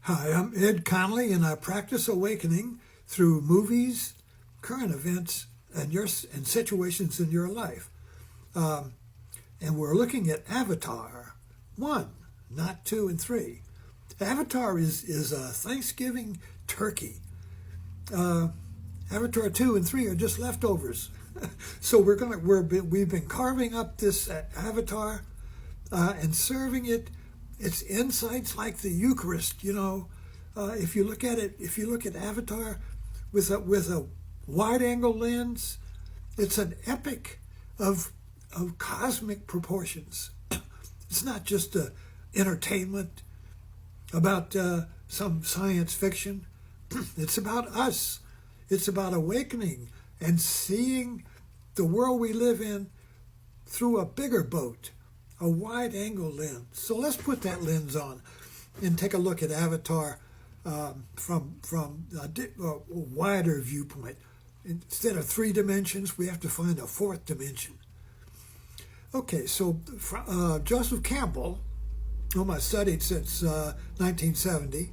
Hi, I'm Ed Connolly, and I practice awakening through movies, current events, and situations in your life. And we're looking at Avatar 1, not 2 and 3. Avatar is a Thanksgiving turkey. Avatar 2 and 3 are just leftovers. So we've been carving up this Avatar and serving it its insights like the Eucharist. If you look at Avatar with a wide-angle lens, it's an epic of cosmic proportions. It's not just entertainment about some science fiction. It's about us. It's about awakening and seeing the world we live in through a bigger boat, a wide-angle lens. So let's put that lens on and take a look at Avatar from a wider viewpoint. Instead of 3 dimensions, we have to find a 4th dimension. Okay, so Joseph Campbell, whom I've studied since 1970,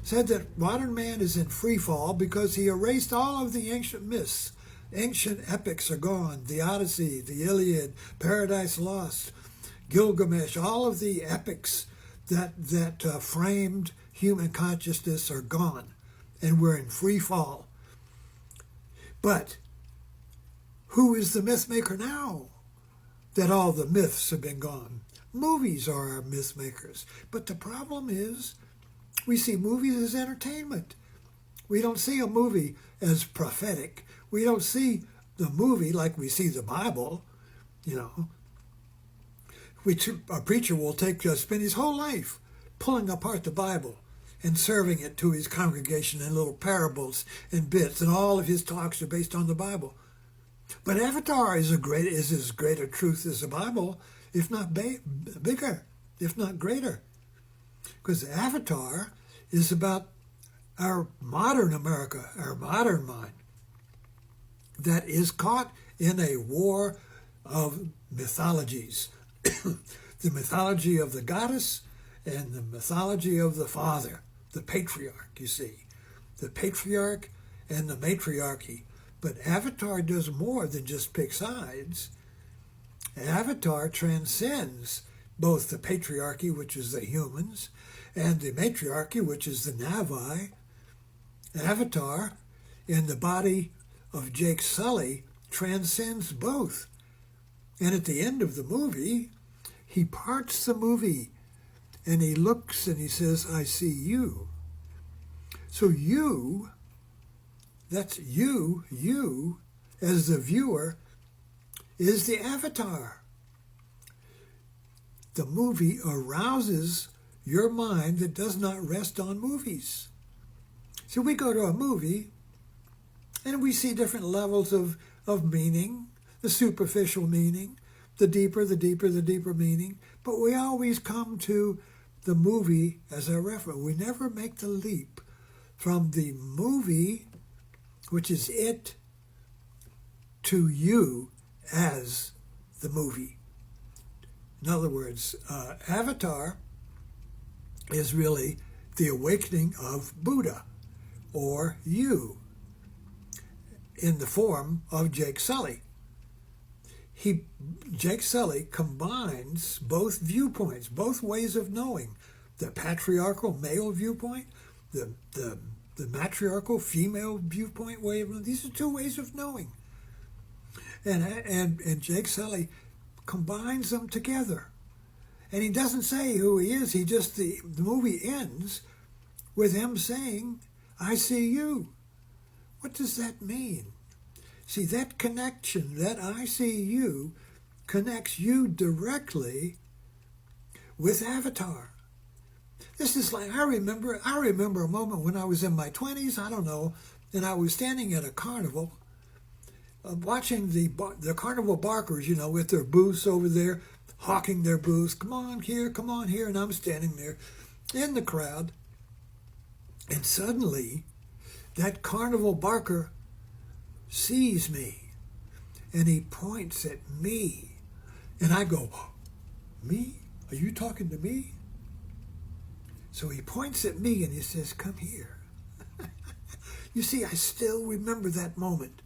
said that modern man is in free fall because he erased all of the ancient myths. Ancient epics are gone. The Odyssey, the Iliad, Paradise Lost, Gilgamesh, all of the epics that framed human consciousness are gone, and we're in free fall. But who is the myth maker now that all the myths have been gone? Movies are our myth makers. But the problem is we see movies as entertainment. We don't see a movie as prophetic. We don't see the movie like we see the Bible. A preacher will spend his whole life pulling apart the Bible and serving it to his congregation in little parables and bits, and all of his talks are based on the Bible. But Avatar is as great a truth as the Bible, if not bigger, if not greater. Because Avatar is about our modern America, our modern mind, that is caught in a war of mythologies. The mythology of the goddess and the mythology of the father, the patriarch, you see. The patriarch and the matriarchy. But Avatar does more than just pick sides. Avatar transcends both the patriarchy, which is the humans, and the matriarchy, which is the Navi. Avatar, in the body of Jake Sully, transcends both. And at the end of the movie, he parts the movie and he looks and he says, I see you. So you, that's you as the viewer, is the avatar. The movie arouses your mind that does not rest on movies. So we go to a movie and we see different levels of meaning, the superficial meaning, the deeper meaning, but we always come to the movie as a reference. We never make the leap from the movie, which is it, to you as the movie. In other words, Avatar is really the awakening of Buddha, or you, in the form of Jake Sully. Jake Sully combines both viewpoints, both ways of knowing, the patriarchal male viewpoint, the matriarchal female viewpoint way of knowing. These are 2 ways of knowing. And Jake Sully combines them together. And he doesn't say who he is. The movie ends with him saying, I see you. What does that mean? See, that connection, that I see you, connects you directly with Avatar. This is like, I remember a moment when I was in my 20s, I don't know, and I was standing at a carnival, watching the carnival barkers, with their booths over there, hawking their booths, come on here, and I'm standing there in the crowd, and suddenly that carnival barker sees me, and he points at me, and I go, me? Are you talking to me? So he points at me and he says, come here. You see, I still remember that moment.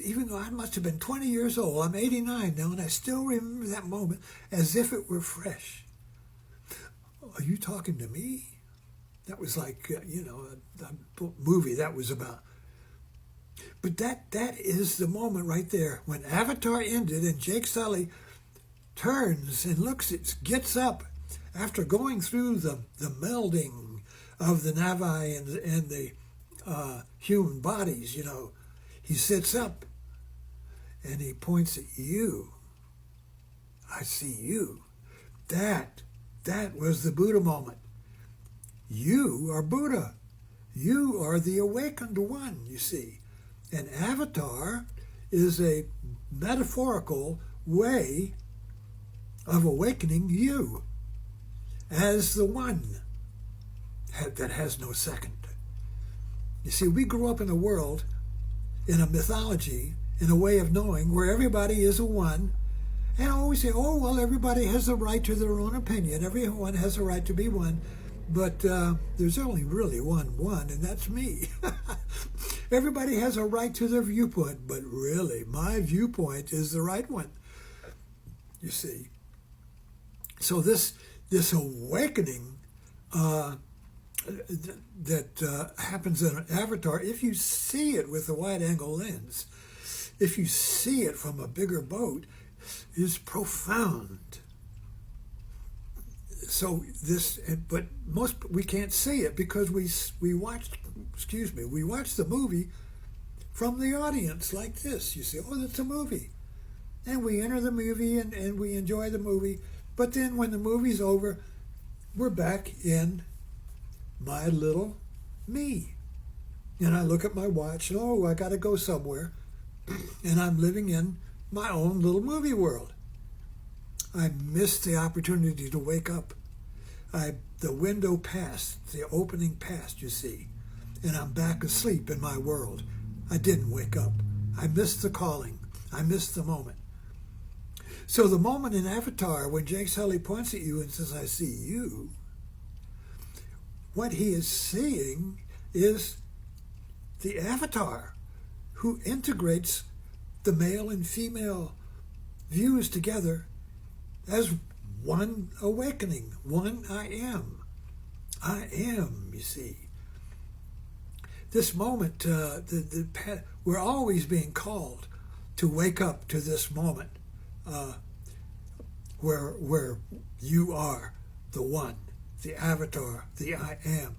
Even though I must have been 20 years old, I'm 89 now, and I still remember that moment as if it were fresh. Are you talking to me? That was like, a movie that was about. But that is the moment right there. When Avatar ended and Jake Sully turns and gets up after going through the melding of the Navi and the human bodies, he sits up and he points at you. I see you. That was the Buddha moment. You are Buddha. You are the awakened one, you see. An avatar is a metaphorical way of awakening you as the one that has no second. You see, we grew up in a world, in a mythology, in a way of knowing where everybody is a one. And I always say, oh, well, everybody has the right to their own opinion. Everyone has a right to be one. But there's only really one, and that's me. Everybody has a right to their viewpoint, but really, my viewpoint is the right one, you see. So this awakening that happens in an avatar, if you see it with a wide-angle lens, if you see it from a bigger boat, is profound. So but we can't see it because we watch the movie from the audience like this. You see, oh, that's a movie. And we enter the movie and we enjoy the movie. But then when the movie's over, we're back in my little me. And I look at my watch and, oh, I got to go somewhere. And I'm living in my own little movie world. I missed the opportunity to wake up. The window passed, the opening passed, you see, and I'm back asleep in my world. I didn't wake up. I missed the calling. I missed the moment. So the moment in Avatar when Jake Sully points at you and says, I see you, what he is seeing is the Avatar who integrates the male and female views together as one awakening, one I am. I am, you see. This moment, we're always being called to wake up to this moment where you are the one, the avatar, the I am,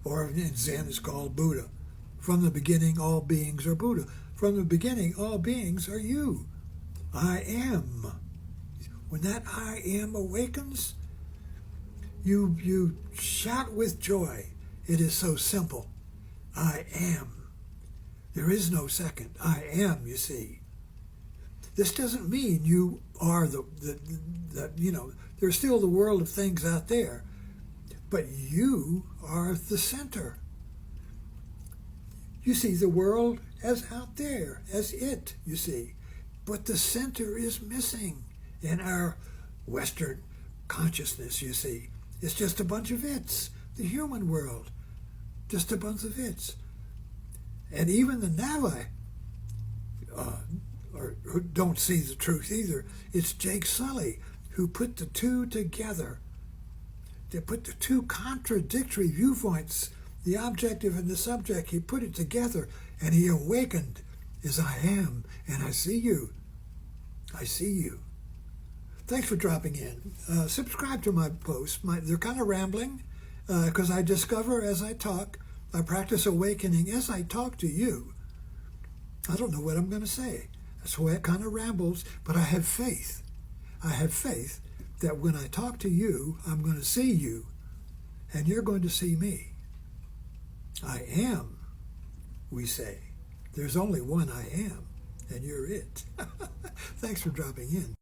or in Zen it's called Buddha. From the beginning, all beings are Buddha. From the beginning, all beings are you. I am. When that I am awakens, you shout with joy. It is so simple. I am. There is no second. I am, you see. This doesn't mean you are there's still the world of things out there, but you are the center. You see the world as out there, as it, you see. But the center is missing in our Western consciousness, you see. It's just a bunch of its, the human world, just a bunch of its. And even the Navi who don't see the truth either. It's Jake Sully who put the two together. They put the two contradictory viewpoints, the objective and the subject, he put it together and he awakened as I am, and I see you. I see you. Thanks for dropping in. Subscribe to my posts. They're kind of rambling because I discover as I talk. I practice awakening as I talk to you. I don't know what I'm going to say. That's why it kind of rambles, but I have faith. I have faith that when I talk to you, I'm going to see you, and you're going to see me. I am, we say. There's only one I am, and you're it. Thanks for dropping in.